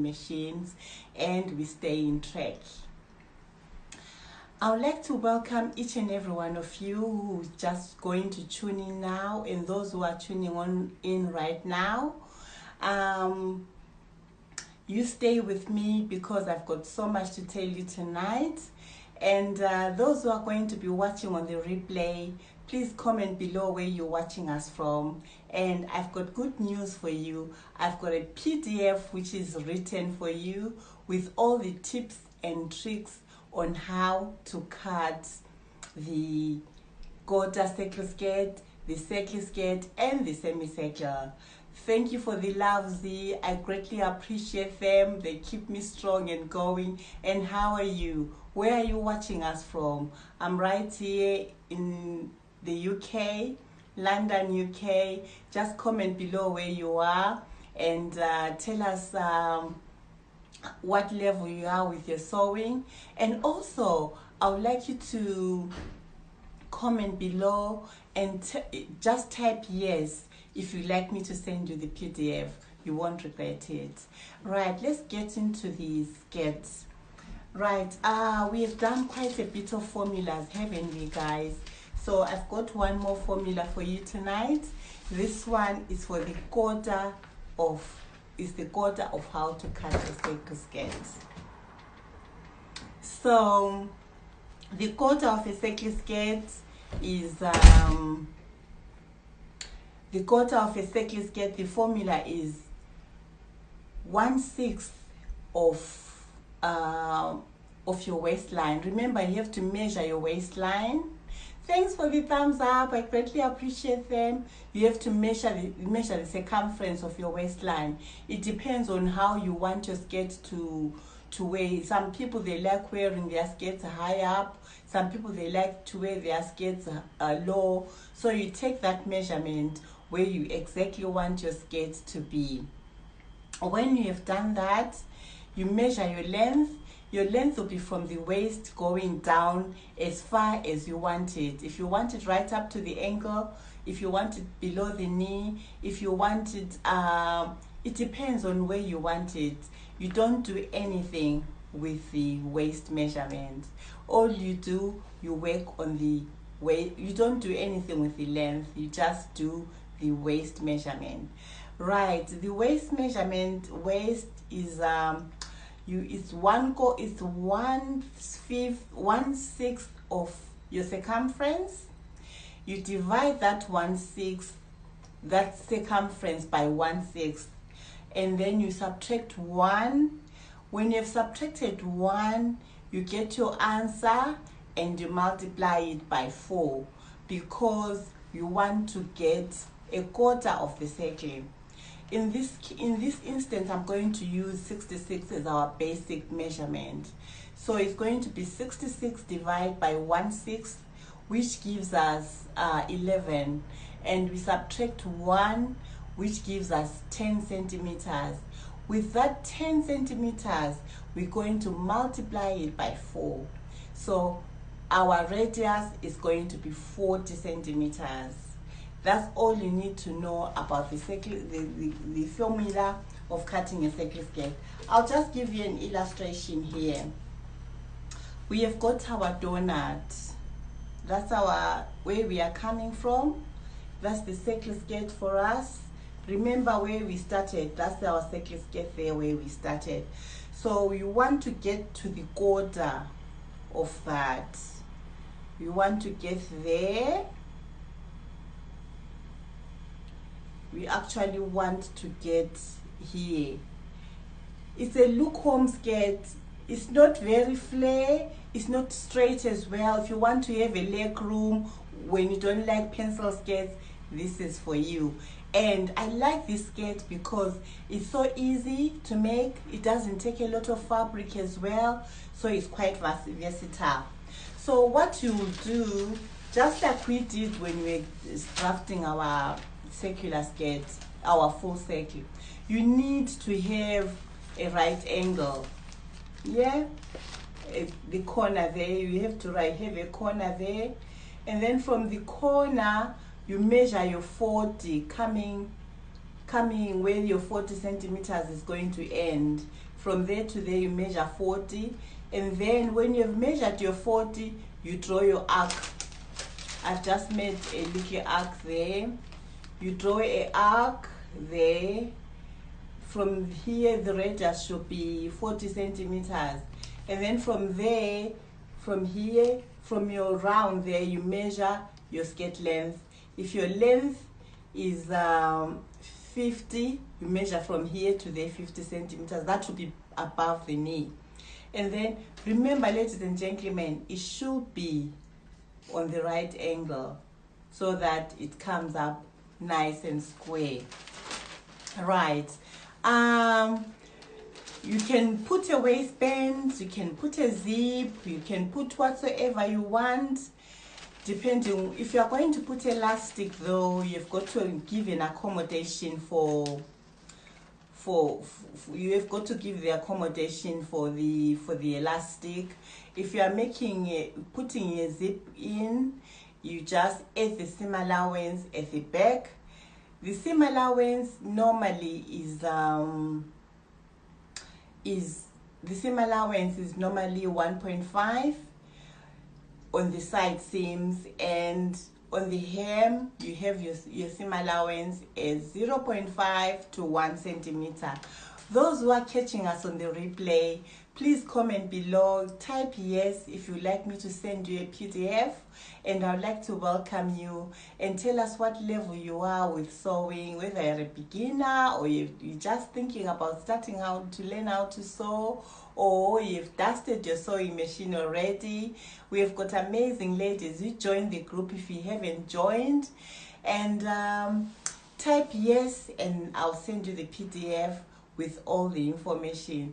machines, and we stay in track. I would like to welcome each and every one of you who's just going to tune in now, and those who are tuning in right now. You stay with me because I've got so much to tell you tonight. And those who are going to be watching on the replay, please comment below where you're watching us from. And I've got good news for you. I've got a PDF which is written for you with all the tips and tricks on how to cut the quarter circle skirt, the circle skirt, and the semicircle. Thank you for the love, Z. I greatly appreciate them. They keep me strong and going. And how are you? Where are you watching us from? I'm right here in the UK, London, UK. Just comment below where you are and tell us what level you are with your sewing. And also, I would like you to comment below and just type yes if you'd like me to send you the PDF. You won't regret it. Right, let's get into the skirts. Right, we have done quite a bit of formulas, haven't we, guys? So I've got one more formula for you tonight. This one is for the quarter of how to cut a circle skirt. So the quarter of a circle skirt is the formula is 1/6 of your waistline. Remember, you have to measure your waistline. Thanks for the thumbs up. I greatly appreciate them. You have to measure the circumference of your waistline. It depends on how you want your skirt to wear. Some people, they like wearing their skirts high up. Some people, they like to wear their skirts low. So you take that measurement where you exactly want your skirt to be. When you have done that, you measure your length. Your length will be from the waist going down as far as you want it. If you want it right up to the ankle, if you want it below the knee, if you want it, it depends on where you want it. You don't do anything with the waist measurement. All you do, you work on the waist. You don't do anything with the length. You just do the waist measurement. Right, the waist measurement, waist is it's 1/6 of your circumference. You divide that 1/6, that circumference, by 1/6, and then you subtract 1. When you've subtracted 1, you get your answer and you multiply it by 4 because you want to get a quarter of the circle. In this instance, I'm going to use 66 as our basic measurement. So it's going to be 66 divided by 1/6, which gives us 11. And we subtract 1, which gives us 10 centimeters. With that 10 centimeters, we're going to multiply it by 4. So our radius is going to be 40 centimeters. That's all you need to know about the formula of cutting a circle skirt. I'll just give you an illustration here. We have got our donut. That's where we are coming from. That's the circle skirt for us. Remember where we started. That's our circle skirt there where we started. So we want to get to the quarter of that. We want to get there. We actually want to get here. It's a look-home skirt. It's not very flare. It's not straight as well. If you want to have a leg room when you don't like pencil skirts, this is for you. And I like this skirt because it's so easy to make. It doesn't take a lot of fabric as well. So it's quite versatile. So what you will do, just like we did when we were drafting our circular skirt, our full circle, you need to have a right angle. Yeah, the corner there, you have to have a corner there, and then from the corner you measure your 40 coming where your 40 centimeters is going to end. From there to there you measure 40, and then when you've measured your 40, you draw your arc. I've just made a little arc there. You draw an arc there. From here the radius should be 40 centimeters, and then from there, from here, from your round there, you measure your skirt length. If your length is 50, you measure from here to there 50 centimeters. That should be above the knee. And then remember, ladies and gentlemen, it should be on the right angle so that it comes up nice and square. Right. You can put a waistband, you can put a zip, you can put whatsoever you want, depending. If you are going to put elastic though, you've got to give an accommodation for you have got to give the accommodation for the elastic. If you are putting a zip in, you just add the seam allowance at the back. The seam allowance normally is 1.5 on the side seams, and on the hem you have your seam allowance as 0.5 to 1 centimeter. Those who are catching us on the replay, please comment below, type yes if you'd like me to send you a PDF, and I'd like to welcome you and tell us what level you are with sewing, whether you're a beginner or you're just thinking about starting out to learn how to sew, or you've dusted your sewing machine already. We've got amazing ladies who join the group if you haven't joined, and type yes and I'll send you the PDF with all the information.